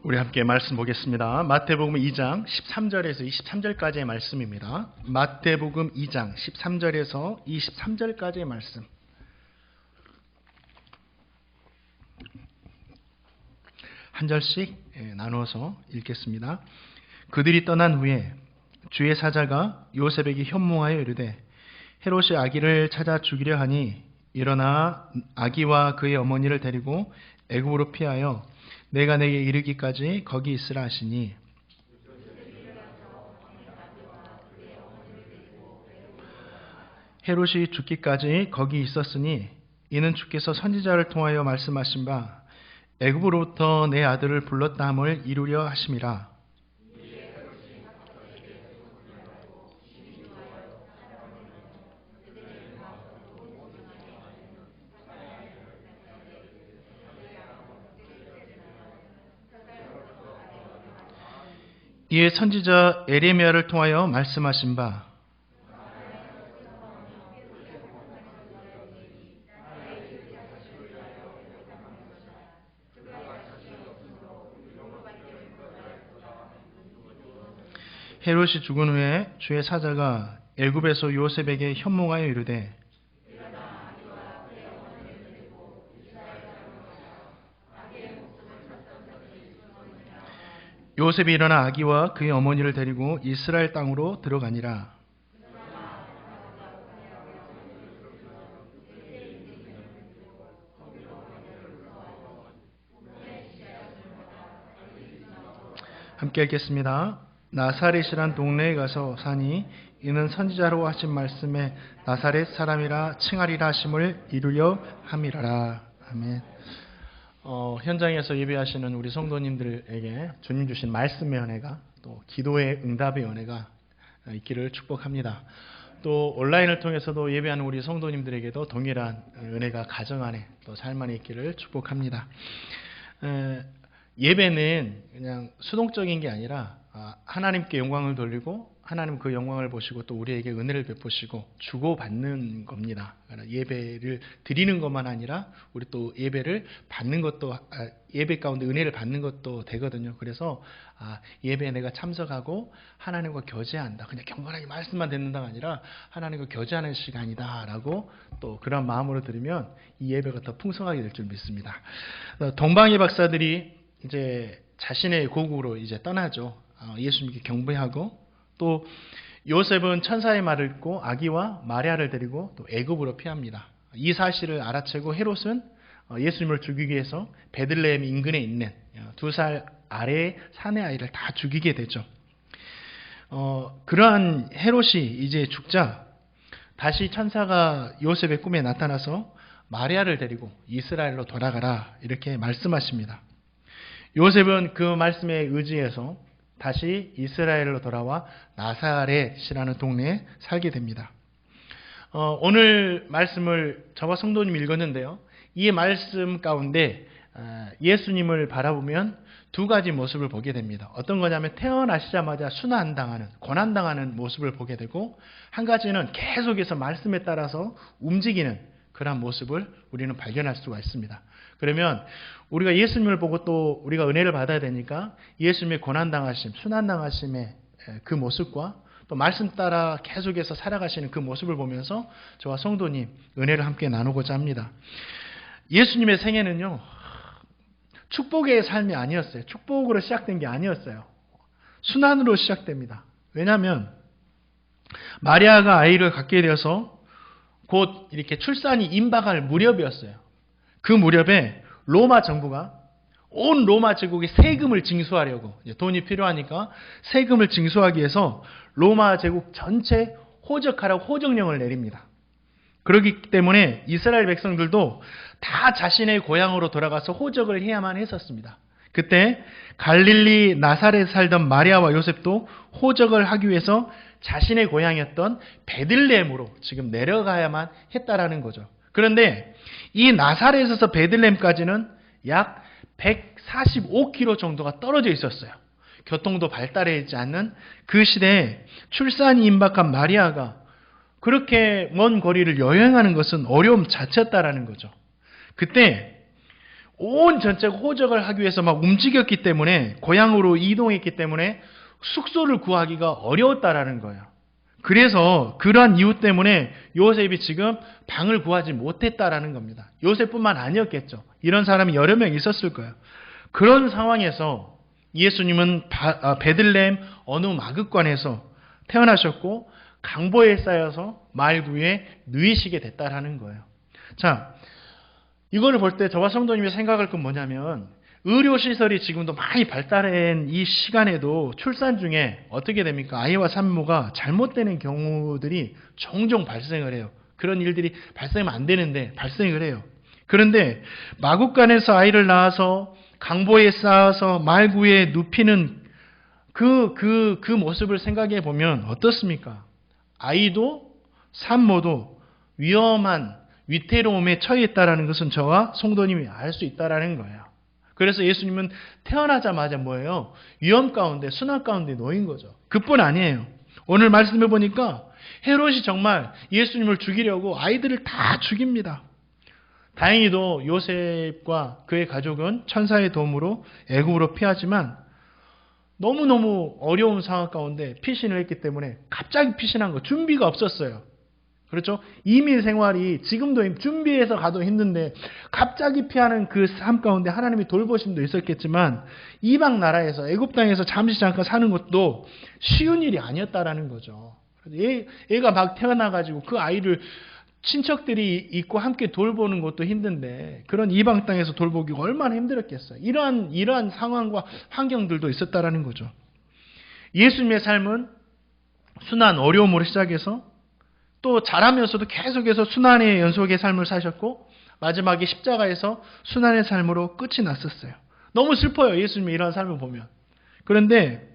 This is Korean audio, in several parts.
우리 함께 말씀 보겠습니다. 마태복음 2장 13절에서 23절까지의 말씀입니다. 마태복음 2장 13절에서 23절까지의 말씀. 한 절씩 나누어서 읽겠습니다. 그들이 떠난 후에 주의 사자가 요셉에게 현몽하여 이르되 헤롯이 아기를 찾아 죽이려 하니 일어나 아기와 그의 어머니를 데리고 애굽으로 피하여 내가 내게 이르기까지 거기 있으라 하시니 헤롯이 죽기까지 거기 있었으니 이는 주께서 선지자를 통하여 말씀하신 바 애굽으로부터 내 아들을 불렀다 함을 이루려 하심이라. 이에 선지자 에레미야를 통하여 말씀하신 바 헤롯이 죽은 후에 주의 사자가 애굽에서 요셉에게 현몽하여 이르되 요셉이 일어나 아기와 그의 어머니를 데리고 이스라엘 땅으로 들어가니라. 함께 읽겠습니다. 나사렛이란 동네에 가서 사니 이는 선지자로 하신 말씀에 나사렛 사람이라 칭하리라 하심을 이루려 함이라라. 아멘. 현장에서 예배하시는 우리 성도님들에게 주님 주신 말씀의 은혜가 또 기도의 응답의 은혜가 있기를 축복합니다. 또 온라인을 통해서도 예배하는 우리 성도님들에게도 동일한 은혜가 가정 안에 또 삶 안에 있기를 축복합니다. 예배는 그냥 수동적인 게 아니라 하나님께 영광을 돌리고 하나님 그 영광을 보시고 또 우리에게 은혜를 베푸시고 주고받는 겁니다. 예배를 드리는 것만 아니라 우리 또 예배를 받는 것도 예배 가운데 은혜를 받는 것도 되거든요. 그래서 예배에 내가 참석하고 하나님과 교제한다. 그냥 경건하게 말씀만 듣는다가 아니라 하나님과 교제하는 시간이다라고 또 그런 마음으로 들으면 이 예배가 더 풍성하게 될 줄 믿습니다. 동방의 박사들이 이제 자신의 고국으로 이제 떠나죠. 예수님께 경배하고 또 요셉은 천사의 말을 듣고 아기와 마리아를 데리고 또 애굽으로 피합니다. 이 사실을 알아채고 헤롯은 예수님을 죽이기 위해서 베들레헴 인근에 있는 2살 아래의 사내 아이를 다 죽이게 되죠. 그러한 헤롯이 이제 죽자 다시 천사가 요셉의 꿈에 나타나서 마리아를 데리고 이스라엘로 돌아가라 이렇게 말씀하십니다. 요셉은 그 말씀에 의지해서 다시 이스라엘로 돌아와 나사렛이라는 동네에 살게 됩니다. 오늘 말씀을 저와 성도님이 읽었는데요. 이 말씀 가운데 예수님을 바라보면 두 가지 모습을 보게 됩니다. 어떤 거냐면 태어나시자마자 순환당하는, 고난당하는 모습을 보게 되고 한 가지는 계속해서 말씀에 따라서 움직이는 그런 모습을 우리는 발견할 수가 있습니다. 그러면 우리가 예수님을 보고 또 우리가 은혜를 받아야 되니까 예수님의 고난당하심, 순환당하심의 그 모습과 또 말씀 따라 계속해서 살아가시는 그 모습을 보면서 저와 성도님 은혜를 함께 나누고자 합니다. 예수님의 생애는요, 축복의 삶이 아니었어요. 축복으로 시작된 게 아니었어요. 순환으로 시작됩니다. 왜냐하면 마리아가 아이를 갖게 되어서 곧 이렇게 출산이 임박할 무렵이었어요. 그 무렵에 로마 정부가 온 로마 제국의 세금을 징수하려고 돈이 필요하니까 세금을 징수하기 위해서 로마 제국 전체 호적하라고 호적령을 내립니다. 그렇기 때문에 이스라엘 백성들도 다 자신의 고향으로 돌아가서 호적을 해야만 했었습니다. 그때 갈릴리 나사렛에 살던 마리아와 요셉도 호적을 하기 위해서 자신의 고향이었던 베들레헴으로 지금 내려가야만 했다라는 거죠. 그런데 이 나사렛에서 베들레헴까지는 약 145km 정도가 떨어져 있었어요. 교통도 발달하지 않는 그 시대에 출산이 임박한 마리아가 그렇게 먼 거리를 여행하는 것은 어려움 자체였다라는 거죠. 그때 온 전체가 호적을 하기 위해서 막 움직였기 때문에, 고향으로 이동했기 때문에 숙소를 구하기가 어려웠다라는 거예요. 그래서 그러한 이유 때문에 요셉이 지금 방을 구하지 못했다라는 겁니다. 요셉뿐만 아니었겠죠. 이런 사람이 여러 명 있었을 거예요. 그런 상황에서 예수님은 베들레헴 어느 마급관에서 태어나셨고 강보에 쌓여서 마을 위에 누이시게 됐다라는 거예요. 자, 이거를 볼 때 저와 성도님이 생각할 건 뭐냐면, 의료시설이 지금도 많이 발달한 이 시간에도 출산 중에 어떻게 됩니까? 아이와 산모가 잘못되는 경우들이 종종 발생을 해요. 그런 일들이 발생하면 안 되는데 발생을 해요. 그런데 마국간에서 아이를 낳아서 강보에 쌓아서 말구에 눕히는 그 모습을 생각해 보면 어떻습니까? 아이도 산모도 위험한 위태로움에 처해 있다는 것은 저와 성도님이 알 수 있다는 거예요. 그래서 예수님은 태어나자마자 뭐예요? 위험 가운데, 순환 가운데 놓인 거죠. 그뿐 아니에요. 오늘 말씀해 보니까 헤롯이 정말 예수님을 죽이려고 아이들을 다 죽입니다. 다행히도 요셉과 그의 가족은 천사의 도움으로 애굽으로 피하지만 너무너무 어려운 상황 가운데 피신을 했기 때문에 갑자기 피신한 거, 준비가 없었어요. 그렇죠? 이민 생활이 지금도 준비해서 가도 힘든데 갑자기 피하는 그 삶 가운데 하나님의 돌보심도 있었겠지만 이방 나라에서, 애굽 땅에서 잠시 잠깐 사는 것도 쉬운 일이 아니었다라는 거죠. 애가 막 태어나가지고 그 아이를 친척들이 있고 함께 돌보는 것도 힘든데 그런 이방 땅에서 돌보기가 얼마나 힘들었겠어요. 이러한 상황과 환경들도 있었다라는 거죠. 예수님의 삶은 순한 어려움으로 시작해서 또 자라면서도 계속해서 순환의 연속의 삶을 사셨고 마지막에 십자가에서 순환의 삶으로 끝이 났었어요. 너무 슬퍼요. 예수님의 이러한 삶을 보면. 그런데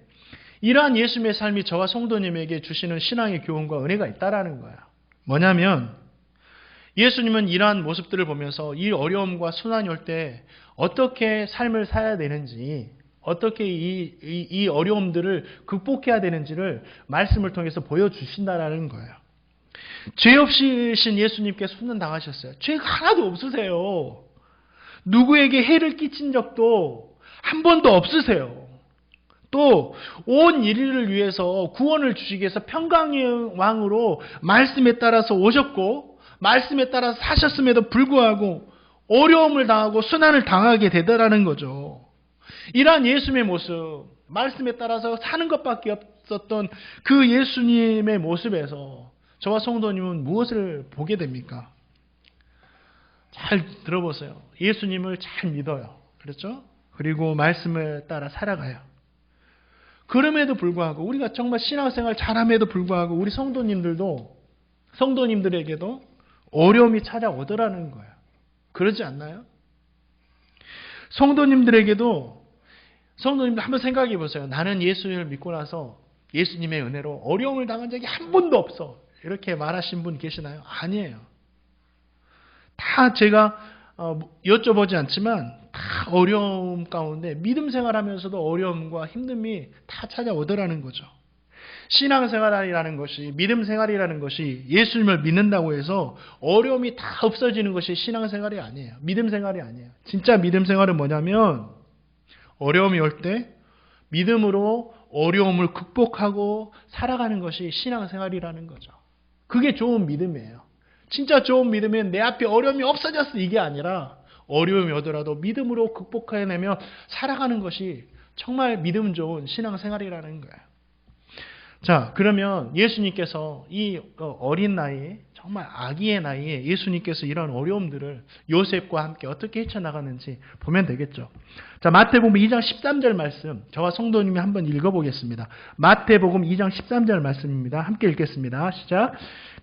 이러한 예수님의 삶이 저와 성도님에게 주시는 신앙의 교훈과 은혜가 있다라는 거예요. 뭐냐면 예수님은 이러한 모습들을 보면서 이 어려움과 순환이 올 때 어떻게 삶을 살아야 되는지, 어떻게 이 어려움들을 극복해야 되는지를 말씀을 통해서 보여주신다라는 거예요. 죄 없이신 예수님께서 순환당하셨어요. 죄가 하나도 없으세요. 누구에게 해를 끼친 적도 한 번도 없으세요. 또 온 인류를 위해서 구원을 주시기 위해서 평강의 왕으로 말씀에 따라서 오셨고 말씀에 따라서 사셨음에도 불구하고 어려움을 당하고 순환을 당하게 되더라는 거죠. 이러한 예수님의 모습, 말씀에 따라서 사는 것밖에 없었던 그 예수님의 모습에서 저와 성도님은 무엇을 보게 됩니까? 잘 들어보세요. 예수님을 잘 믿어요. 그렇죠? 그리고 말씀을 따라 살아가요. 그럼에도 불구하고 우리가 정말 신앙생활 잘함에도 불구하고 우리 성도님들에게도 어려움이 찾아오더라는 거예요. 그러지 않나요? 성도님들 한번 생각해 보세요. 나는 예수님을 믿고 나서 예수님의 은혜로 어려움을 당한 적이 한 번도 없어. 이렇게 말하신 분 계시나요? 아니에요. 다 제가 여쭤보지 않지만 다 어려움 가운데 믿음 생활하면서도 어려움과 힘듦이 다 찾아오더라는 거죠. 신앙생활이라는 것이, 믿음 생활이라는 것이 예수님을 믿는다고 해서 어려움이 다 없어지는 것이 신앙생활이 아니에요. 믿음 생활이 아니에요. 진짜 믿음 생활은 뭐냐면 어려움이 올 때 믿음으로 어려움을 극복하고 살아가는 것이 신앙생활이라는 거죠. 그게 좋은 믿음이에요. 진짜 좋은 믿음은 내 앞에 어려움이 없어졌어 이게 아니라 어려움이 오더라도 믿음으로 극복해내며 살아가는 것이 정말 믿음 좋은 신앙생활이라는 거예요. 자, 그러면 예수님께서 이 어린 나이에, 정말 아기의 나이에 예수님께서 이런 어려움들을 요셉과 함께 어떻게 헤쳐나가는지 보면 되겠죠. 자, 마태복음 2장 13절 말씀, 저와 성도님이 한번 읽어보겠습니다. 마태복음 2장 13절 말씀입니다. 함께 읽겠습니다. 시작.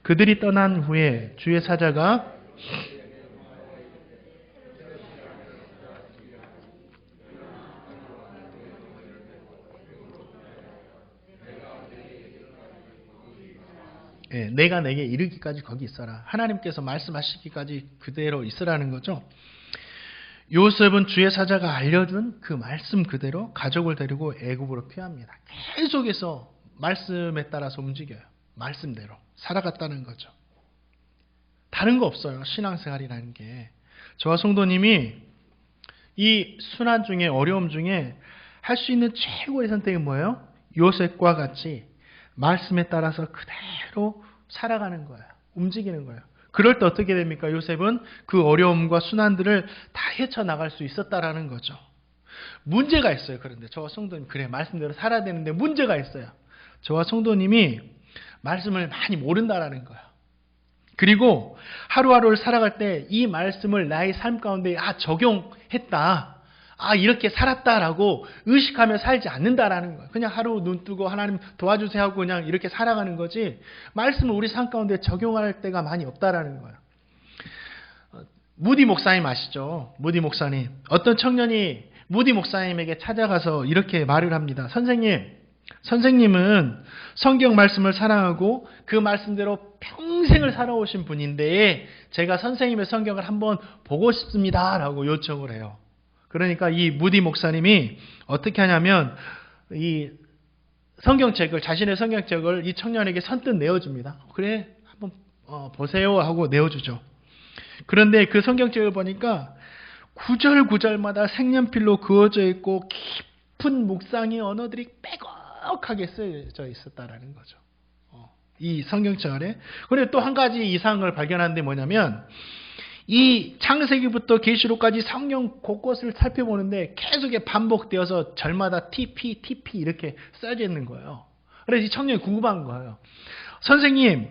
그들이 떠난 후에 주의 사자가 내가 내게 이르기까지 거기 있어라. 하나님께서 말씀하시기까지 그대로 있으라는 거죠. 요셉은 주의 사자가 알려준 그 말씀 그대로 가족을 데리고 애굽으로 피합니다. 계속해서 말씀에 따라서 움직여요. 말씀대로 살아갔다는 거죠. 다른 거 없어요. 신앙생활이라는 게. 저와 성도님이 이 순환 중에, 어려움 중에 할 수 있는 최고의 선택이 뭐예요? 요셉과 같이 말씀에 따라서 그대로 살아가는 거예요. 움직이는 거예요. 그럴 때 어떻게 됩니까? 요셉은 그 어려움과 순환들을 다 헤쳐나갈 수 있었다라는 거죠. 문제가 있어요. 그런데 저와 성도님, 그래, 말씀대로 살아야 되는데 문제가 있어요. 저와 성도님이 말씀을 많이 모른다라는 거예요. 그리고 하루하루를 살아갈 때 이 말씀을 나의 삶 가운데 적용했다, 이렇게 살았다라고 의식하며 살지 않는다라는 거예요. 그냥 하루 눈 뜨고 하나님 도와주세요 하고 그냥 이렇게 살아가는 거지, 말씀을 우리 삶 가운데 적용할 때가 많이 없다라는 거예요. 무디 목사님 아시죠? 무디 목사님. 어떤 청년이 무디 목사님에게 찾아가서 이렇게 말을 합니다. 선생님은 성경 말씀을 사랑하고 그 말씀대로 평생을 살아오신 분인데 제가 선생님의 성경을 한번 보고 싶습니다 라고 요청을 해요. 그러니까 이 무디 목사님이 어떻게 하냐면 이 성경책을, 자신의 성경책을 이 청년에게 선뜻 내어줍니다. 그래, 한번 보세요 하고 내어주죠. 그런데 그 성경책을 보니까 구절구절마다 색연필로 그어져 있고 깊은 묵상의 언어들이 빼곡하게 쓰여져 있었다라는 거죠. 이 성경책 안에. 그런데 또 한 가지 이상을 발견하는데 뭐냐면, 이 창세기부터 계시록까지 성경 곳곳을 살펴보는데 계속 반복되어서 절마다 TP 이렇게 써져 있는 거예요. 그래서 이 청년이 궁금한 거예요. 선생님,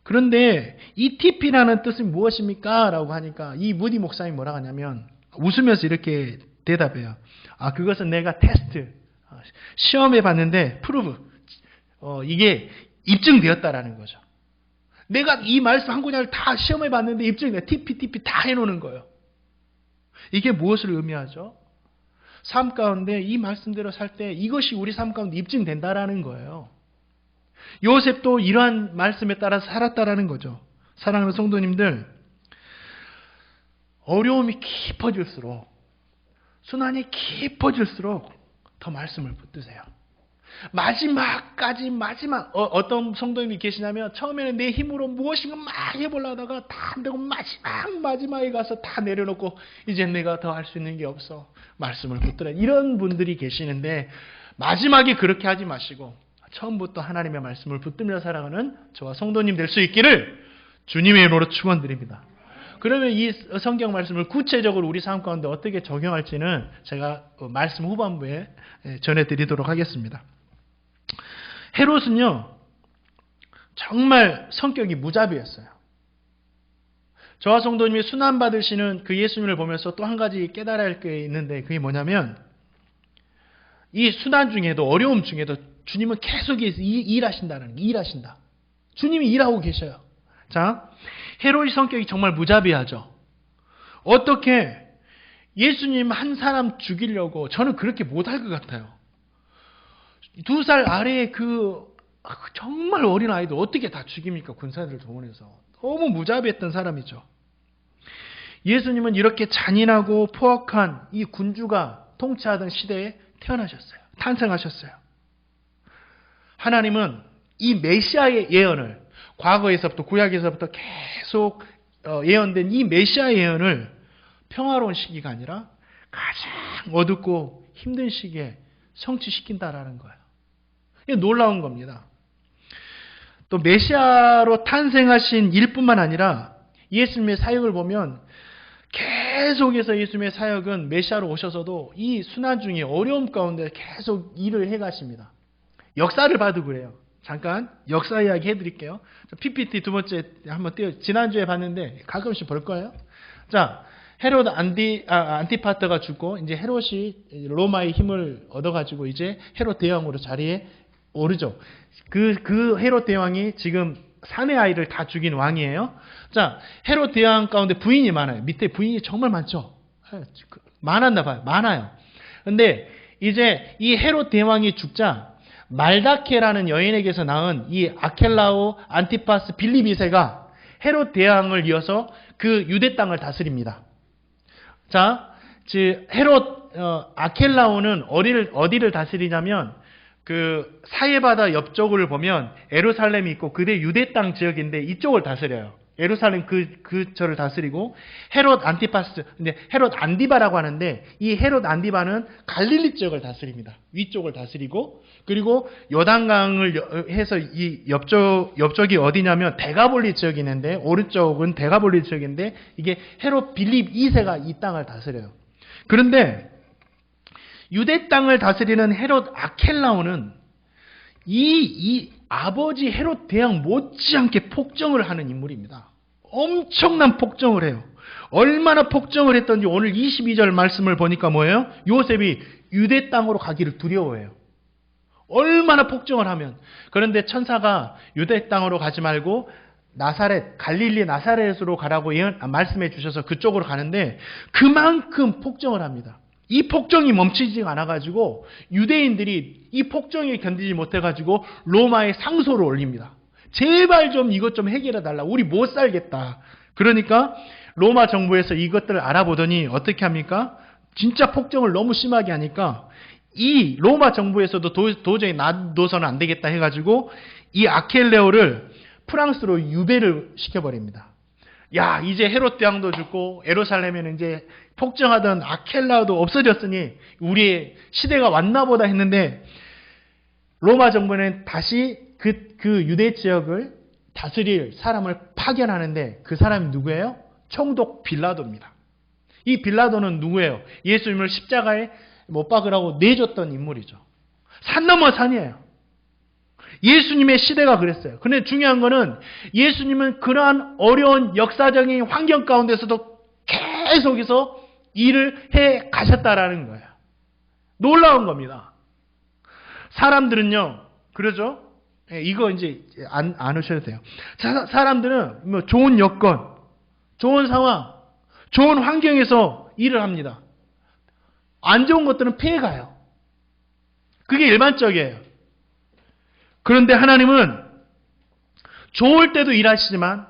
그런데 이 TP라는 뜻은 무엇입니까? 라고 하니까 이 무디 목사님이 뭐라고 하냐면 웃으면서 이렇게 대답해요. 그것은 내가 테스트, 시험해 봤는데 프루브, 이게 입증되었다라는 거죠. 내가 이 말씀 한 구절을 다 시험해 봤는데 입증돼. TP 다 해놓는 거예요. 이게 무엇을 의미하죠? 삶 가운데 이 말씀대로 살 때 이것이 우리 삶 가운데 입증된다라는 거예요. 요셉도 이러한 말씀에 따라서 살았다라는 거죠. 사랑하는 성도님들, 어려움이 깊어질수록, 순환이 깊어질수록 더 말씀을 붙드세요. 마지막까지 어떤 성도님이 계시냐면 처음에는 내 힘으로 무엇인가 막 해보려 하다가 다 안 되고 마지막에 가서 다 내려놓고 이제 내가 더 할 수 있는 게 없어, 말씀을 붙들어, 이런 분들이 계시는데 마지막에 그렇게 하지 마시고 처음부터 하나님의 말씀을 붙들며 살아가는 저와 성도님 될 수 있기를 주님의 이름으로 축원드립니다. 그러면 이 성경 말씀을 구체적으로 우리 삶 가운데 어떻게 적용할지는 제가 말씀 후반부에 전해드리도록 하겠습니다. 헤롯은요, 정말 성격이 무자비했어요. 저와 성도님이 순환받으시는 그 예수님을 보면서 또 한 가지 깨달아야 할 게 있는데, 그게 뭐냐면 이 순환 중에도, 어려움 중에도 주님은 계속 일하신다는, 일하신다. 주님이 일하고 계셔요. 자, 헤롯의 성격이 정말 무자비하죠. 어떻게 예수님 한 사람 죽이려고, 저는 그렇게 못할 것 같아요. 2살 아래의 정말 어린 아이들 어떻게 다 죽입니까? 군사들을 동원해서. 너무 무자비했던 사람이죠. 예수님은 이렇게 잔인하고 포악한 이 군주가 통치하던 시대에 태어나셨어요. 탄생하셨어요. 하나님은 이 메시아의 예언을, 과거에서부터, 구약에서부터 계속 예언된 이 메시아 예언을 평화로운 시기가 아니라 가장 어둡고 힘든 시기에 성취시킨다라는 거예요. 이게 놀라운 겁니다. 또 메시아로 탄생하신 일뿐만 아니라 예수님의 사역을 보면 계속해서 예수님의 사역은 메시아로 오셔서도 이 순환 중에 어려움 가운데 계속 일을 해가십니다. 역사를 봐도 그래요. 잠깐 역사 이야기 해드릴게요. PPT 두 번째 한번 띄워. 지난주에 봤는데 가끔씩 볼 거예요. 자, 헤롯 안티파터가 죽고 이제 헤롯이 로마의 힘을 얻어가지고 이제 헤롯 대왕으로 자리에 오르죠. 그 헤롯 대왕이 지금 3의 아이를 다 죽인 왕이에요. 자, 헤롯 대왕 가운데 부인이 많아요. 밑에 부인이 정말 많죠. 많았나 봐요. 많아요. 근데 이제 이 헤롯 대왕이 죽자 말다케라는 여인에게서 낳은 이 아켈라오, 안티파스, 빌립 2세가 헤롯 대왕을 이어서 그 유대 땅을 다스립니다. 자, 헤롯 아켈라오는 어디를 다스리냐면 그 사해바다 옆쪽을 보면 에루살렘이 있고 그대 유대 땅 지역인데 이쪽을 다스려요. 예루살렘 그 절을 다스리고, 헤롯 안티파스, 근데 헤롯 안디바라고 하는데, 이 헤롯 안디바는 갈릴리 지역을 다스립니다. 위쪽을 다스리고, 그리고 요단강을 해서 이 옆쪽이 어디냐면 데가볼리 지역이 있는데, 오른쪽은 데가볼리 지역인데, 이게 헤롯 빌립 2세가 이 땅을 다스려요. 그런데 유대 땅을 다스리는 헤롯 아켈라오는 이 아버지 헤롯 대왕 못지않게 폭정을 하는 인물입니다. 엄청난 폭정을 해요. 얼마나 폭정을 했던지 오늘 22절 말씀을 보니까 뭐예요? 요셉이 유대 땅으로 가기를 두려워해요. 얼마나 폭정을 하면. 그런데 천사가 유대 땅으로 가지 말고 나사렛, 갈릴리 나사렛으로 가라고 말씀해 주셔서 그쪽으로 가는데 그만큼 폭정을 합니다. 이 폭정이 멈추지 않아가지고 유대인들이 이 폭정에 견디지 못해가지고 로마에 상소를 올립니다. 제발 좀 이것 좀 해결해 달라. 우리 못 살겠다. 그러니까 로마 정부에서 이것들을 알아보더니 어떻게 합니까? 진짜 폭정을 너무 심하게 하니까 이 로마 정부에서도 도저히 놔둬서는 안 되겠다 해가지고 이 아켈레오를 프랑스로 유배를 시켜버립니다. 야, 이제 헤롯 대왕도 죽고 예루살렘에는 이제 폭정하던 아켈라도 없어졌으니 우리의 시대가 왔나 보다 했는데 로마 정부는 다시 그 유대 지역을 다스릴 사람을 파견하는데 그 사람이 누구예요? 총독 빌라도입니다. 이 빌라도는 누구예요? 예수님을 십자가에 못 박으라고 내줬던 인물이죠. 산 넘어 산이에요. 예수님의 시대가 그랬어요. 그런데 중요한 거는 예수님은 그러한 어려운 역사적인 환경 가운데서도 계속해서 일을 해 가셨다라는 거예요. 놀라운 겁니다. 사람들은요, 그러죠? 이거 이제 안 하셔도 돼요. 사람들은 뭐 좋은 여건, 좋은 상황, 좋은 환경에서 일을 합니다. 안 좋은 것들은 피해가요. 그게 일반적이에요. 그런데 하나님은 좋을 때도 일하시지만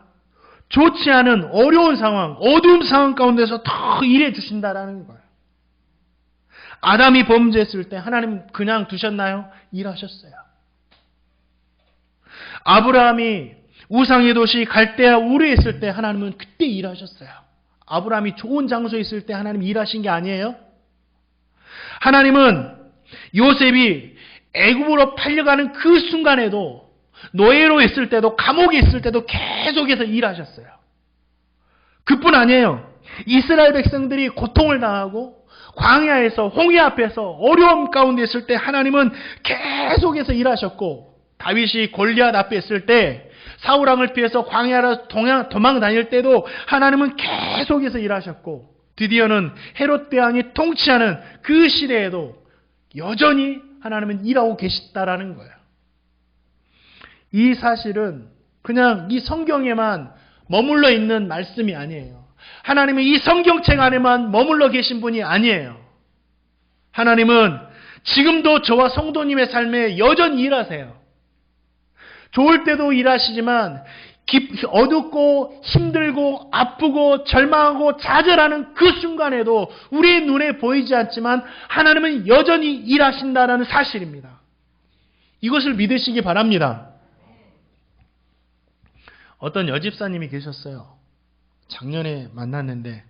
좋지 않은 어려운 상황, 어두운 상황 가운데서 더 일해 주신다라는 거예요. 아담이 범죄했을 때 하나님 그냥 두셨나요? 일하셨어요. 아브라함이 우상의 도시 갈대아 우르에 있을 때 하나님은 그때 일하셨어요. 아브라함이 좋은 장소에 있을 때 하나님 일하신 게 아니에요? 하나님은 요셉이 애굽으로 팔려가는 그 순간에도 노예로 있을 때도 감옥에 있을 때도 계속해서 일하셨어요. 그뿐 아니에요. 이스라엘 백성들이 고통을 당하고 광야에서 홍해 앞에서 어려움 가운데 있을 때 하나님은 계속해서 일하셨고 다윗이 골리앗 앞에 있을 때 사울왕을 피해서 광야로 도망 다닐 때도 하나님은 계속해서 일하셨고 드디어는 헤롯 대왕이 통치하는 그 시대에도 여전히 하나님은 일하고 계시다라는 거예요. 이 사실은 그냥 이 성경에만 머물러 있는 말씀이 아니에요. 하나님은 이 성경책 안에만 머물러 계신 분이 아니에요. 하나님은 지금도 저와 성도님의 삶에 여전히 일하세요. 좋을 때도 일하시지만 어둡고 힘들고 아프고 절망하고 좌절하는 그 순간에도 우리의 눈에 보이지 않지만 하나님은 여전히 일하신다는 사실입니다. 이것을 믿으시기 바랍니다. 어떤 여집사님이 계셨어요. 작년에 만났는데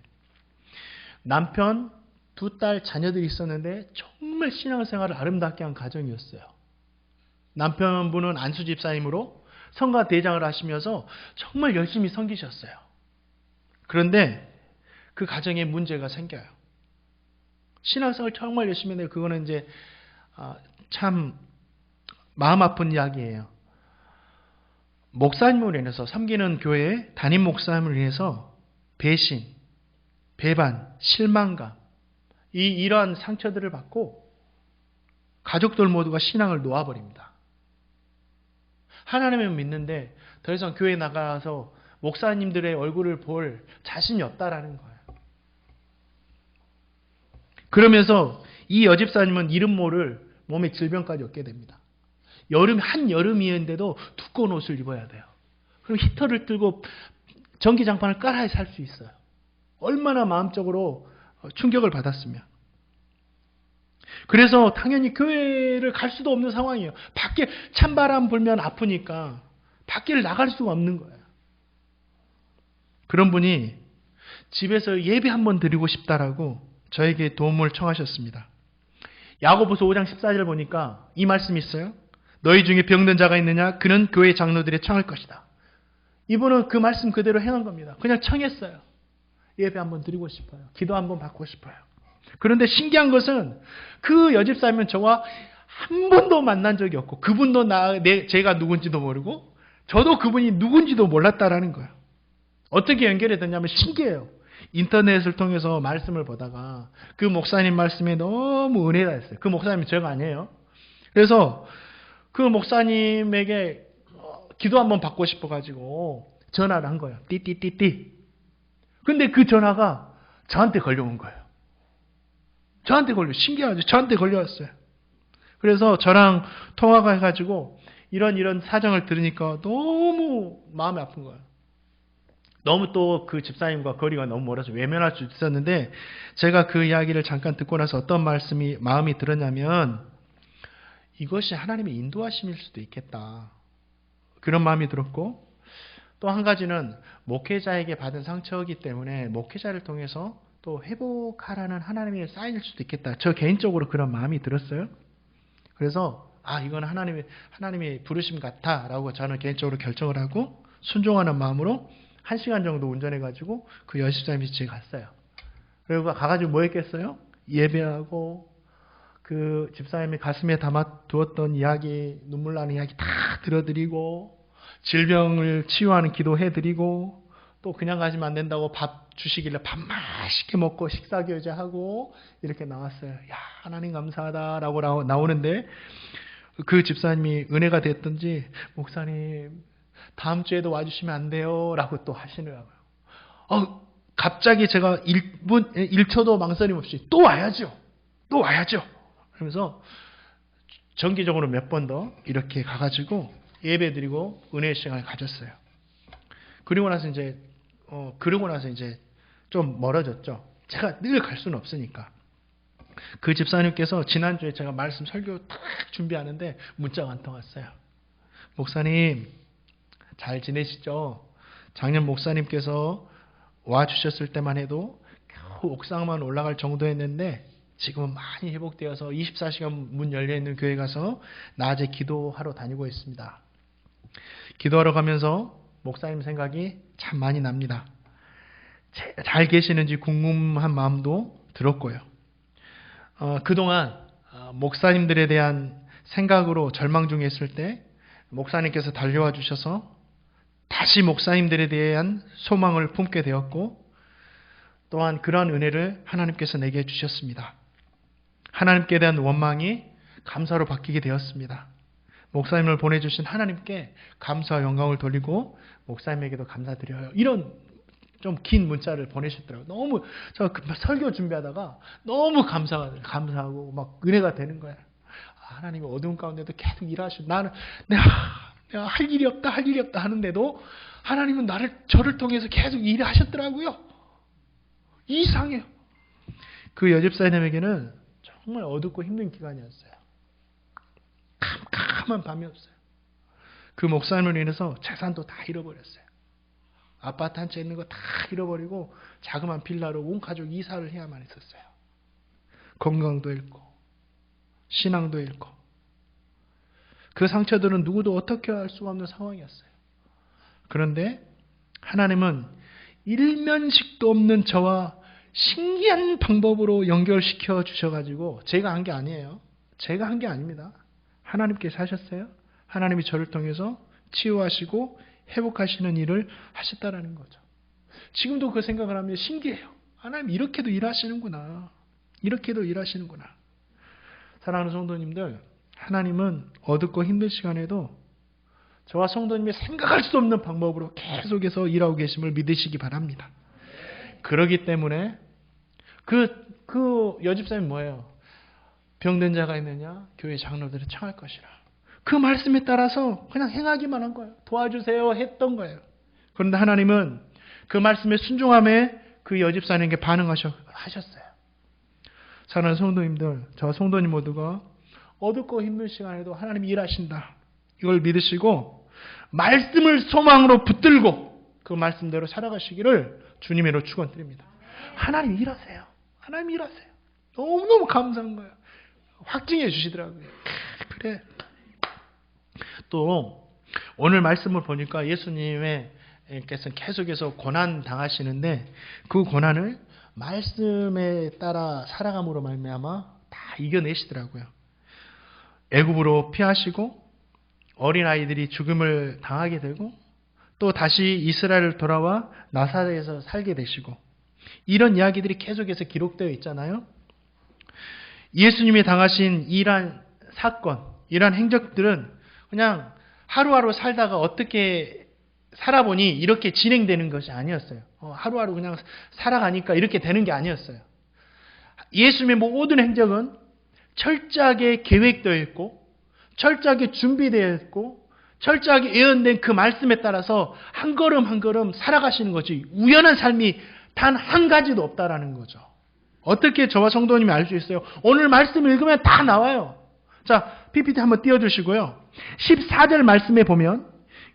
남편, 2딸 자녀들이 있었는데 정말 신앙생활을 아름답게 한 가정이었어요. 남편분은 안수 집사님으로 성가 대장을 하시면서 정말 열심히 섬기셨어요. 그런데 그 가정에 문제가 생겨요. 신앙생활 정말 열심히 했는데 그거는 이제 참 마음 아픈 이야기예요. 목사님을 인해서 섬기는 교회에 담임 목사님을 인해서 배신, 배반, 실망감 이러한 상처들을 받고 가족들 모두가 신앙을 놓아버립니다. 하나님을 믿는데 더 이상 교회에 나가서 목사님들의 얼굴을 볼 자신이 없다라는 거예요. 그러면서 이 여집사님은 이름 모를 몸에 질병까지 얻게 됩니다. 한여름이었는데도 두꺼운 옷을 입어야 돼요. 그럼 히터를 틀고 전기장판을 깔아야 살 수 있어요. 얼마나 마음적으로 충격을 받았으면. 그래서 당연히 교회를 갈 수도 없는 상황이에요. 밖에 찬바람 불면 아프니까 밖에를 나갈 수가 없는 거예요. 그런 분이 집에서 예배 한번 드리고 싶다라고 저에게 도움을 청하셨습니다. 야고보서 5장 14절 보니까 이 말씀이 있어요. 너희 중에 병든 자가 있느냐? 그는 교회 장로들의 청할 것이다. 이분은 그 말씀 그대로 행한 겁니다. 그냥 청했어요. 예배 한번 드리고 싶어요. 기도 한번 받고 싶어요. 그런데 신기한 것은 그 여집사님은 저와 한 번도 만난 적이 없고 그분도 제가 누군지도 모르고 저도 그분이 누군지도 몰랐다라는 거예요. 어떻게 연결이 됐냐면 신기해요. 인터넷을 통해서 말씀을 보다가 그 목사님 말씀에 너무 은혜가 됐어요. 그 목사님이 제가 아니에요. 그래서 그 목사님에게 기도 한번 받고 싶어가지고 전화를 한 거예요. 띠띠띠띠. 근데 그 전화가 저한테 걸려온 거예요. 신기하죠? 저한테 걸려왔어요. 그래서 저랑 통화가 해가지고 이런 사정을 들으니까 너무 마음이 아픈 거예요. 너무 또 그 집사님과 거리가 너무 멀어서 외면할 수 있었는데 제가 그 이야기를 잠깐 듣고 나서 어떤 마음이 들었냐면 이것이 하나님의 인도하심일 수도 있겠다. 그런 마음이 들었고 또 한 가지는 목회자에게 받은 상처이기 때문에 목회자를 통해서 또 회복하라는 하나님의 사인일 수도 있겠다. 저 개인적으로 그런 마음이 들었어요. 그래서 이건 하나님의 부르심 같다라고 저는 개인적으로 결정을 하고 순종하는 마음으로 1시간 정도 운전해가지고 그 여집사님 집에 갔어요. 그리고 가가지고 뭐 했겠어요? 예배하고 그 집사님이 가슴에 담아두었던 이야기, 눈물 나는 이야기 다 들어드리고 질병을 치유하는 기도해드리고 또 그냥 가시면 안 된다고 밥 주시길래 밥 맛있게 먹고 식사교제하고 이렇게 나왔어요. 야, 하나님 감사하다라고 나오는데 그 집사님이 은혜가 됐든지 목사님 다음 주에도 와주시면 안 돼요? 라고 또 하시더라고요. 갑자기 제가 1초도 망설임 없이 또 와야죠. 그러면서 정기적으로 몇 번 더 이렇게 가가지고 예배 드리고 은혜의 시간을 가졌어요. 그러고 나서 이제 좀 멀어졌죠. 제가 늘 갈 수는 없으니까. 그 집사님께서 지난주에 제가 말씀 설교 딱 준비하는데 문자가 한 통 왔어요. 목사님 잘 지내시죠? 작년 목사님께서 와주셨을 때만 해도 겨우 옥상만 올라갈 정도였는데 지금은 많이 회복되어서 24시간 문 열려있는 교회 가서 낮에 기도하러 다니고 있습니다. 기도하러 가면서 목사님 생각이 참 많이 납니다. 잘 계시는지 궁금한 마음도 들었고요. 그동안 목사님들에 대한 생각으로 절망 중에 있을 때 목사님께서 달려와 주셔서 다시 목사님들에 대한 소망을 품게 되었고 또한 그러한 은혜를 하나님께서 내게 주셨습니다. 하나님께 대한 원망이 감사로 바뀌게 되었습니다. 목사님을 보내주신 하나님께 감사와 영광을 돌리고 목사님에게도 감사드려요. 이런 좀 긴 문자를 보내셨더라고요. 너무 저 설교 준비하다가 너무 감사하고 막 은혜가 되는 거예요. 하나님이 어두운 가운데도 계속 일하시고 나는 내가 할 일이 없다 하는데도 하나님은 저를 통해서 계속 일하셨더라고요. 이상해요. 그 여집사님에게는 정말 어둡고 힘든 기간이었어요. 캄캄한 밤이었어요. 그 목사님을 인해서 재산도 다 잃어버렸어요. 아파트 한 채 있는 거 다 잃어버리고 자그마한 빌라로 온 가족 이사를 해야만 했었어요. 건강도 잃고 신앙도 잃고 그 상처들은 누구도 어떻게 할 수가 없는 상황이었어요. 그런데 하나님은 일면식도 없는 저와 신기한 방법으로 연결시켜 주셔가지고 제가 한 게 아니에요. 제가 한 게 아닙니다. 하나님께서 하셨어요. 하나님이 저를 통해서 치유하시고 회복하시는 일을 하셨다라는 거죠. 지금도 그 생각을 하면 신기해요. 하나님 이렇게도 일하시는구나. 사랑하는 성도님들, 하나님은 어둡고 힘든 시간에도 저와 성도님이 생각할 수 없는 방법으로 계속해서 일하고 계심을 믿으시기 바랍니다. 그러기 때문에 그 여집사님 뭐예요? 병든 자가 있느냐? 교회 장로들이 청할 것이라. 그 말씀에 따라서 그냥 행하기만 한 거예요. 도와주세요 했던 거예요. 그런데 하나님은 그 말씀에 순종함에 그 여집사님에게 반응하셨어요. 사랑하는 성도님들, 저와 성도님 모두가 어둡고 힘든 시간에도 하나님이 일하신다. 이걸 믿으시고 말씀을 소망으로 붙들고 그 말씀대로 살아가시기를 주님으로 축원드립니다. 하나님 일하세요. 하나님 일하세요. 너무너무 감사한 거예요. 확증해 주시더라고요. 그래. 또 오늘 말씀을 보니까 예수님께서 계속해서 고난 당하시는데 그 고난을 말씀에 따라 살아감으로 말미암아 다 이겨내시더라고요. 애굽으로 피하시고 어린아이들이 죽음을 당하게 되고 또 다시 이스라엘을 돌아와 나사렛에서 살게 되시고 이런 이야기들이 계속해서 기록되어 있잖아요. 예수님이 당하신 이러한 사건, 이러한 행적들은 그냥 하루하루 살다가 어떻게 살아보니 이렇게 진행되는 것이 아니었어요. 하루하루 그냥 살아가니까 이렇게 되는 게 아니었어요. 예수님의 모든 행적은 철저하게 계획되어 있고 철저하게 준비되어 있고 철저하게 예언된 그 말씀에 따라서 한 걸음 한 걸음 살아가시는 거지 우연한 삶이 단 한 가지도 없다라는 거죠. 어떻게 저와 성도님이 알 수 있어요? 오늘 말씀 읽으면 다 나와요. 자, PPT 한번 띄워주시고요. 14절 말씀에 보면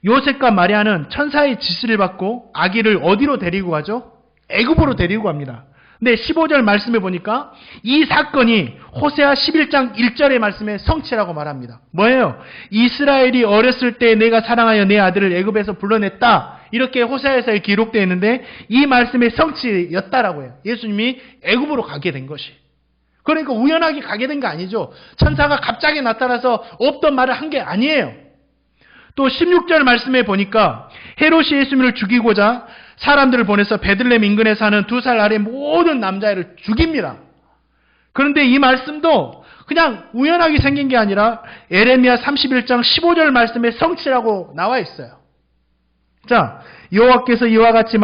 요셉과 마리아는 천사의 지시를 받고 아기를 어디로 데리고 가죠? 애굽으로 데리고 갑니다. 근데 15절 말씀에 보니까 이 사건이 호세아 11장 1절의 말씀의 성취라고 말합니다. 뭐예요? 이스라엘이 어렸을 때 내가 사랑하여 내 아들을 애굽에서 불러냈다. 이렇게 호세아에서 기록되어 있는데 이 말씀의 성취였다라고 해요. 예수님이 애굽으로 가게 된 것이. 그러니까 우연하게 가게 된 게 아니죠. 천사가 갑자기 나타나서 없던 말을 한 게 아니에요. 또 16절 말씀에 보니까 헤롯이 예수님을 죽이고자 사람들을 보내서 베들레헴 인근에 사는 2살 아래 모든 남자애를 죽입니다. 그런데 이 말씀도 그냥 우연하게 생긴 게 아니라 에레미야 31장 15절 말씀의 성취라고 나와 있어요. 자, 여호와께서 이와 같이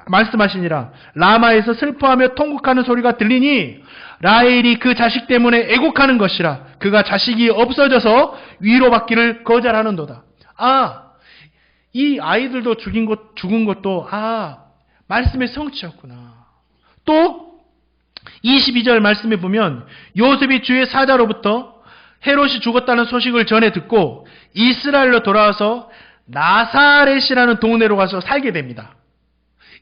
말씀하시니라. 라마에서 슬퍼하며 통곡하는 소리가 들리니 라헬이 그 자식 때문에 애곡하는 것이라. 그가 자식이 없어져서 위로받기를 거절하는도다. 이 아이들도 죽은 것도 말씀의 성취였구나. 또 22절 말씀에 보면 요셉이 주의 사자로부터 헤롯이 죽었다는 소식을 전해 듣고 이스라엘로 돌아와서 나사렛이라는 동네로 가서 살게 됩니다.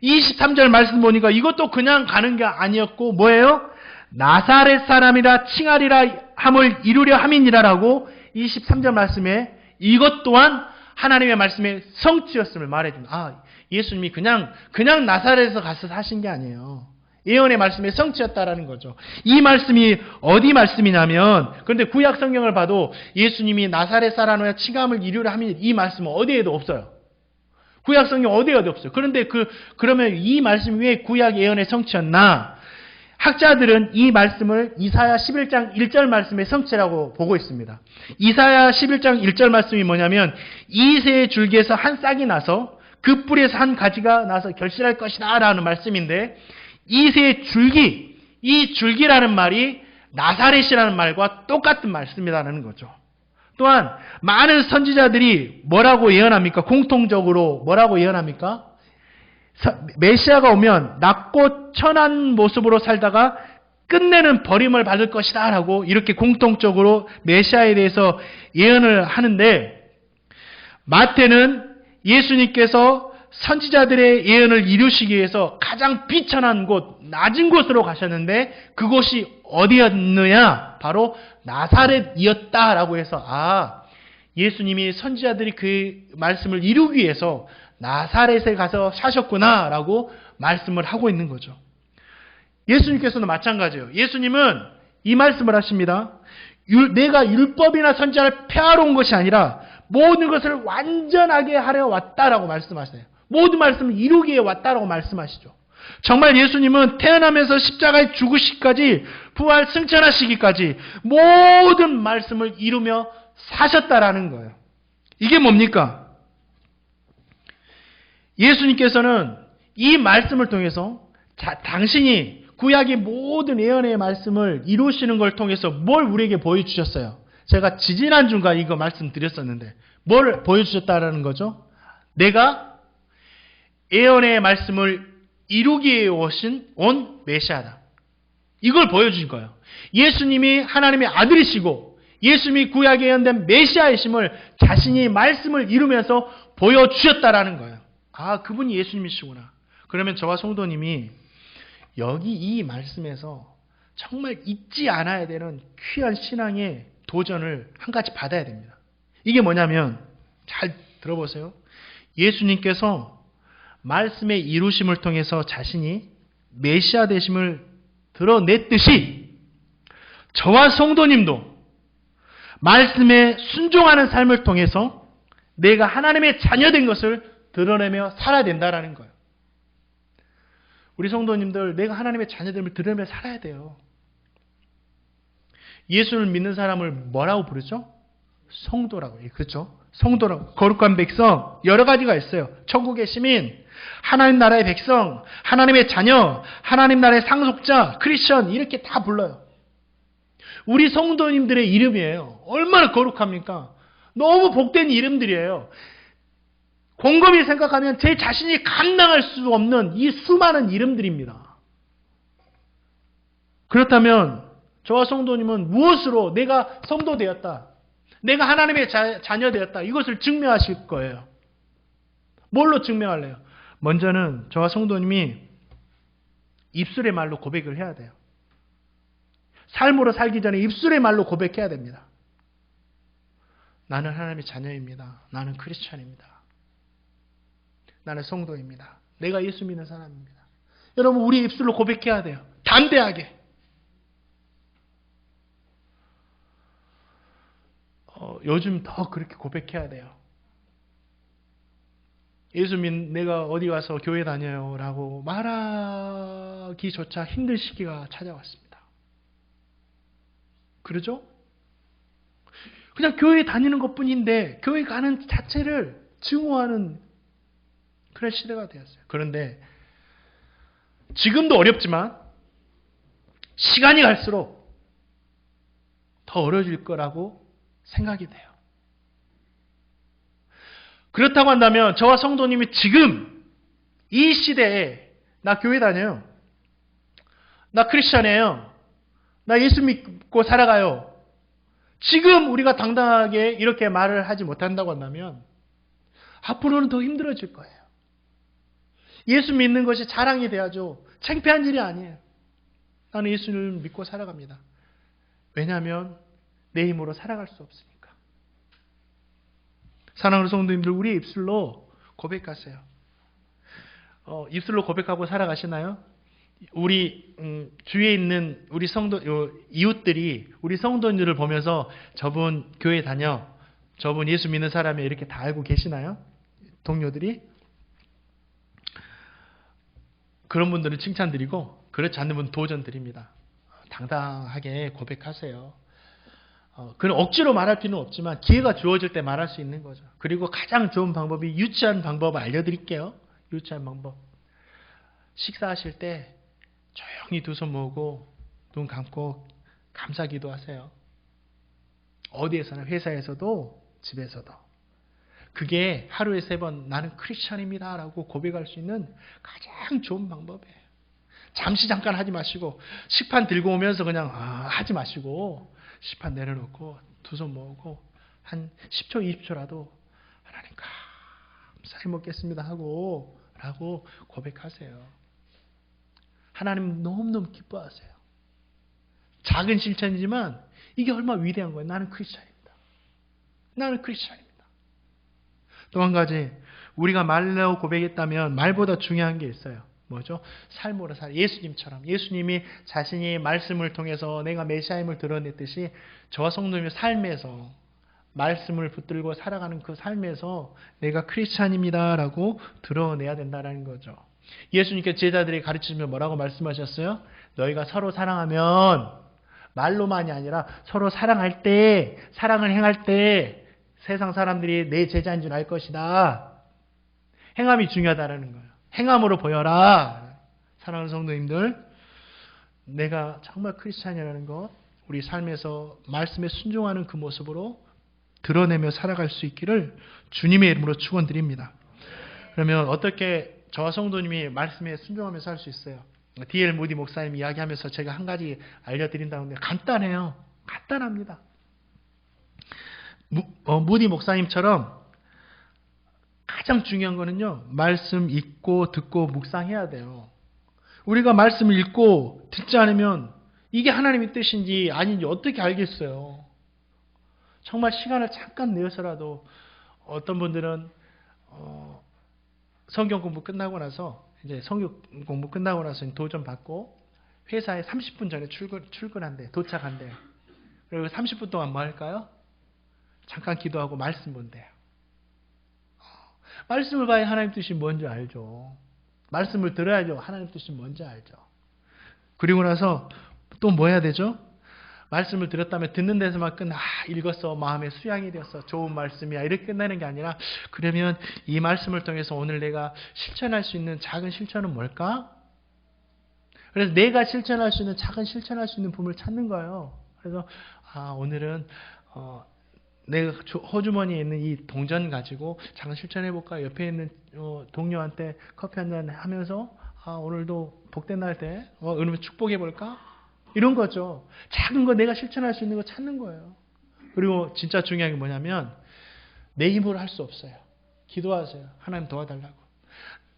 23절 말씀 보니까 이것도 그냥 가는 게 아니었고 뭐예요? 나사렛 사람이라 칭하리라 함을 이루려 함이니라라고 23절 말씀에 이것 또한 하나님의 말씀의 성취였음을 말해줍니다. 예수님이 그냥 나사렛에서 가서 사신 게 아니에요. 예언의 말씀의 성취였다라는 거죠. 이 말씀이 어디 말씀이냐면, 그런데 구약 성경을 봐도 예수님이 나사렛 사람의 칭함을 이루려 함이 이 말씀은 어디에도 없어요. 구약 성경 어디에도 없어요. 그런데 그러면 이 말씀이 왜 구약 예언의 성취였나? 학자들은 이 말씀을 이사야 11장 1절 말씀의 성취라고 보고 있습니다. 이사야 11장 1절 말씀이 뭐냐면 이새의 줄기에서 한 싹이 나서 그 뿌리에서 한 가지가 나서 결실할 것이다 라는 말씀인데 이새의 줄기, 이 줄기라는 말이 나사렛이라는 말과 똑같은 말씀이라는 거죠. 또한 많은 선지자들이 뭐라고 예언합니까? 공통적으로 뭐라고 예언합니까? 메시아가 오면 낮고 천한 모습으로 살다가 끝내는 버림을 받을 것이다 라고 이렇게 공통적으로 메시아에 대해서 예언을 하는데 마태는 예수님께서 선지자들의 예언을 이루시기 위해서 가장 비천한 곳, 낮은 곳으로 가셨는데 그곳이 어디였느냐? 바로 나사렛이었다라고 해서 예수님이 선지자들이 그 말씀을 이루기 위해서 나사렛에 가서 사셨구나라고 말씀을 하고 있는 거죠. 예수님께서는 마찬가지예요. 예수님은 이 말씀을 하십니다. 내가 율법이나 선지자를 폐하러 온 것이 아니라 모든 것을 완전하게 하려 왔다라고 말씀하세요. 모든 말씀을 이루기 위해 왔다라고 말씀하시죠. 정말 예수님은 태어나면서 십자가에 죽으시기까지 부활 승천하시기까지 모든 말씀을 이루며 사셨다라는 거예요. 이게 뭡니까? 예수님께서는 이 말씀을 통해서 당신이 구약의 모든 예언의 말씀을 이루시는 걸 통해서 뭘 우리에게 보여주셨어요? 제가 지지난주인가 이거 말씀드렸었는데 뭘 보여주셨다라는 거죠? 내가 예언의 말씀을 이루기 위해 온 메시아다. 이걸 보여주신 거예요. 예수님이 하나님의 아들이시고 예수님이 구약에 예언된 메시아이심을 자신이 말씀을 이루면서 보여주셨다라는 거예요. 아, 그분이 예수님이시구나. 그러면 저와 성도님이 여기 이 말씀에서 정말 잊지 않아야 되는 귀한 신앙의 도전을 한 가지 받아야 됩니다. 이게 뭐냐면 잘 들어보세요. 예수님께서 말씀의 이루심을 통해서 자신이 메시아 되심을 드러냈듯이 저와 성도님도 말씀에 순종하는 삶을 통해서 내가 하나님의 자녀된 것을 드러내며 살아야 된다는 거예요. 우리 성도님들 내가 하나님의 자녀됨을 드러내며 살아야 돼요. 예수를 믿는 사람을 뭐라고 부르죠? 성도라고 해요. 그렇죠? 성도라고. 거룩한 백성 여러 가지가 있어요. 천국의 시민, 하나님 나라의 백성, 하나님의 자녀, 하나님 나라의 상속자, 크리스천 이렇게 다 불러요. 우리 성도님들의 이름이에요. 얼마나 거룩합니까? 너무 복된 이름들이에요. 곰곰이 생각하면 제 자신이 감당할 수 없는 이 수많은 이름들입니다. 그렇다면 저와 성도님은 무엇으로 내가 성도 되었다, 내가 하나님의 자녀 되었다 이것을 증명하실 거예요. 뭘로 증명할래요? 먼저는 저와 성도님이 입술의 말로 고백을 해야 돼요. 삶으로 살기 전에 입술의 말로 고백해야 됩니다. 나는 하나님의 자녀입니다. 나는 크리스찬입니다. 나는 성도입니다. 내가 예수 믿는 사람입니다. 여러분 우리 입술로 고백해야 돼요. 담대하게. 요즘 더 그렇게 고백해야 돼요. 내가 어디 가서 교회 다녀요 라고 말하기조차 힘든 시기가 찾아왔습니다. 그러죠? 그냥 교회 다니는 것뿐인데 교회 가는 자체를 증오하는 그런 시대가 되었어요. 그런데 지금도 어렵지만 시간이 갈수록 더 어려워질 거라고 생각이 돼요. 그렇다고 한다면 저와 성도님이 지금 이 시대에 나 교회 다녀요. 나 크리스찬이에요. 나 예수 믿고 살아가요. 지금 우리가 당당하게 이렇게 말을 하지 못한다고 한다면 앞으로는 더 힘들어질 거예요. 예수 믿는 것이 자랑이 돼야죠. 창피한 일이 아니에요. 나는 예수를 믿고 살아갑니다. 왜냐하면 내 힘으로 살아갈 수 없으니까. 사랑하는 성도님들 우리의 입술로 고백하세요. 입술로 고백하고 살아가시나요? 우리 주위에 있는 우리 이웃들이 우리 성도님들을 보면서 저분 교회 다녀, 저분 예수 믿는 사람이 이렇게 다 알고 계시나요? 동료들이? 그런 분들은 칭찬드리고 그렇지 않는 분은 도전 드립니다. 당당하게 고백하세요. 그건 억지로 말할 필요는 없지만 기회가 주어질 때 말할 수 있는 거죠. 그리고 가장 좋은 방법이 유치한 방법을 알려드릴게요. 유치한 방법. 식사하실 때 조용히 두 손 모으고 눈 감고 감사기도 하세요. 어디에서나 회사에서도 집에서도. 그게 하루에 3번 나는 크리스찬입니다 라고 고백할 수 있는 가장 좋은 방법이에요. 잠깐 하지 마시고 식판 들고 오면서 그냥 하지 마시고 식판 내려놓고 두 손 모으고 한 10초 20초라도 하나님 감사히 먹겠습니다 하고 라고 고백하세요. 하나님 너무너무 기뻐하세요. 작은 실천이지만 이게 얼마나 위대한 거예요. 나는 크리스찬입니다. 나는 크리스찬입니다. 또 한 가지 우리가 말로 고백했다면 말보다 중요한 게 있어요. 뭐죠? 삶으로 예수님처럼 예수님이 자신이 말씀을 통해서 내가 메시아임을 드러냈듯이 저와 성도님의 삶에서 말씀을 붙들고 살아가는 그 삶에서 내가 크리스찬입니다 라고 드러내야 된다는 거죠. 예수님께서 제자들이 가르치시며 뭐라고 말씀하셨어요? 너희가 서로 사랑하면 말로만이 아니라 서로 사랑할 때, 사랑을 행할 때 세상 사람들이 내 제자인 줄 알 것이다. 행함이 중요하다는 거예요. 행함으로 보여라. 사랑하는 성도님들, 내가 정말 크리스찬이라는 것, 우리 삶에서 말씀에 순종하는 그 모습으로 드러내며 살아갈 수 있기를 주님의 이름으로 축원드립니다. 그러면 어떻게 저와 성도님이 말씀에 순종하며 살 수 있어요? D.L. 무디 목사님 이야기하면서 제가 한 가지 알려드린다는데 간단해요. 간단합니다. 무디 목사님처럼 가장 중요한 거는요, 말씀 읽고 듣고 묵상해야 돼요. 우리가 말씀을 읽고 듣지 않으면 이게 하나님의 뜻인지 아닌지 어떻게 알겠어요? 정말 시간을 잠깐 내어서라도 어떤 분들은 성경 공부 끝나고 나서 이제 성경 공부 끝나고 나서 도전 받고 회사에 30분 전에 출근한대, 도착한대. 그리고 30분 동안 뭐 할까요? 잠깐 기도하고 말씀 본대요. 말씀을 봐야 하나님 뜻이 뭔지 알죠. 말씀을 들어야죠. 하나님 뜻이 뭔지 알죠. 그리고 나서 또 뭐 해야 되죠? 말씀을 들었다면 듣는 데서만큼 읽었어. 마음에 수양이 되었어. 좋은 말씀이야. 이렇게 끝나는 게 아니라 그러면 이 말씀을 통해서 오늘 내가 실천할 수 있는 작은 실천은 뭘까? 그래서 내가 실천할 수 있는 작은 실천할 수 있는 부분을 찾는 거예요. 그래서 오늘은 내가 호주머니에 있는 이 동전 가지고 작은 실천해볼까? 옆에 있는 동료한테 커피 한잔 하면서 오늘도 복된 날 때 은혜로 축복해볼까? 이런 거죠. 작은 거 내가 실천할 수 있는 거 찾는 거예요. 그리고 진짜 중요한 게 뭐냐면 내 힘으로 할 수 없어요. 기도하세요. 하나님 도와달라고.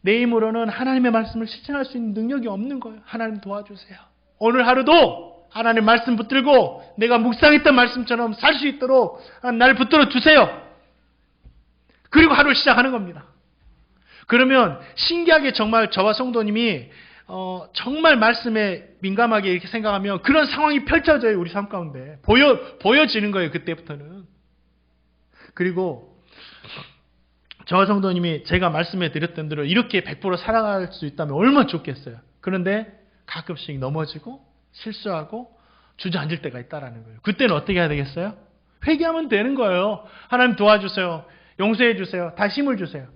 내 힘으로는 하나님의 말씀을 실천할 수 있는 능력이 없는 거예요. 하나님 도와주세요. 오늘 하루도 하나님 말씀 붙들고 내가 묵상했던 말씀처럼 살 수 있도록 날 붙들어 주세요. 그리고 하루를 시작하는 겁니다. 그러면 신기하게 정말 저와 성도님이 정말 말씀에 민감하게 이렇게 생각하면 그런 상황이 펼쳐져요. 우리 삶 가운데. 보여지는 거예요. 그때부터는. 그리고 저와 성도님이 제가 말씀해 드렸던 대로 이렇게 100% 살아갈 수 있다면 얼마나 좋겠어요. 그런데 가끔씩 넘어지고 실수하고 주저앉을 때가 있다라는 거예요. 그때는 어떻게 해야 되겠어요? 회개하면 되는 거예요. 하나님 도와주세요. 용서해 주세요. 다시 힘을 주세요.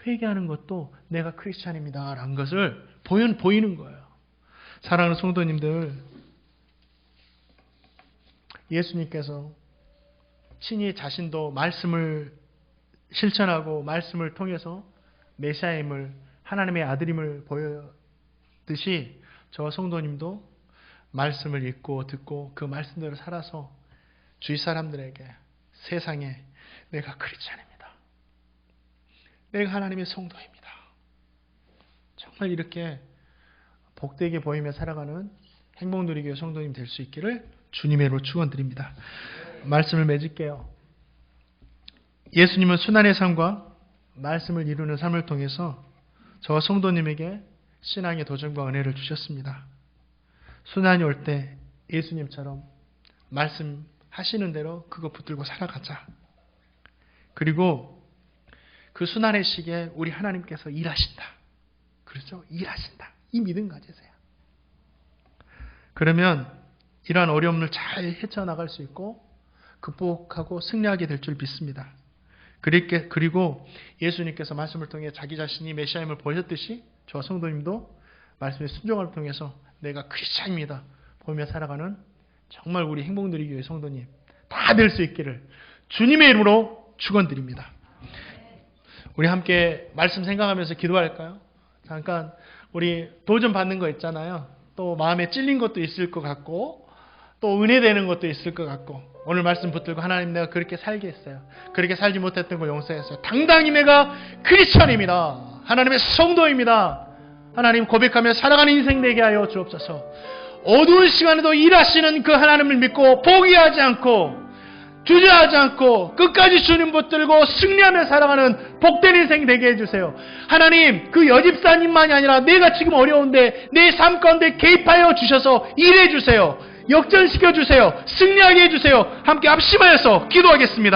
회개하는 것도 내가 크리스찬입니다 라는 것을 보이는 거예요. 사랑하는 성도님들, 예수님께서 친히 자신도 말씀을 실천하고 말씀을 통해서 메시아임을, 하나님의 아들임을 보였듯이 저 성도님도 말씀을 읽고 듣고 그 말씀대로 살아서 주위 사람들에게, 세상에 내가 크리스찬입니다, 내가 하나님의 성도입니다, 정말 이렇게 복되게 보이며 살아가는 행복누리교회 성도님 될 수 있기를 주님의 이름으로 축원드립니다. 말씀을 맺을게요. 예수님은 순환의 삶과 말씀을 이루는 삶을 통해서 저와 성도님에게 신앙의 도전과 은혜를 주셨습니다. 순환이 올 때 예수님처럼 말씀하시는 대로 그거 붙들고 살아가자. 그리고 그 순환의 시기에 우리 하나님께서 일하신다. 그렇죠? 일하신다. 이 믿음 가지세요. 그러면 이러한 어려움을 잘 헤쳐나갈 수 있고 극복하고 승리하게 될 줄 믿습니다. 그리고 예수님께서 말씀을 통해 자기 자신이 메시아임을 보셨듯이 저와 성도님도 말씀의 순종을 통해서 내가 크리스찬입니다 보며 살아가는 정말 우리 행복누리교회 성도님 다 될 수 있기를 주님의 이름으로 축원드립니다. 우리 함께 말씀 생각하면서 기도할까요? 잠깐 우리 도전 받는 거 있잖아요. 또 마음에 찔린 것도 있을 것 같고 또 은혜되는 것도 있을 것 같고 오늘 말씀 붙들고 하나님 내가 그렇게 살게 했어요. 그렇게 살지 못했던 거 용서했어요. 당당히 내가 크리스천입니다. 하나님의 성도입니다. 하나님 고백하며 살아가는 인생 되게 하여 주옵소서. 어두운 시간에도 일하시는 그 하나님을 믿고 포기하지 않고 주저하지 않고 끝까지 주님 붙들고 승리하며 살아가는 복된 인생 되게 해주세요. 하나님 그 여집사님만이 아니라 내가 지금 어려운데 내 삶 가운데 개입하여 주셔서 일해 주세요. 역전시켜 주세요. 승리하게 해주세요. 함께 합심하여서 기도하겠습니다.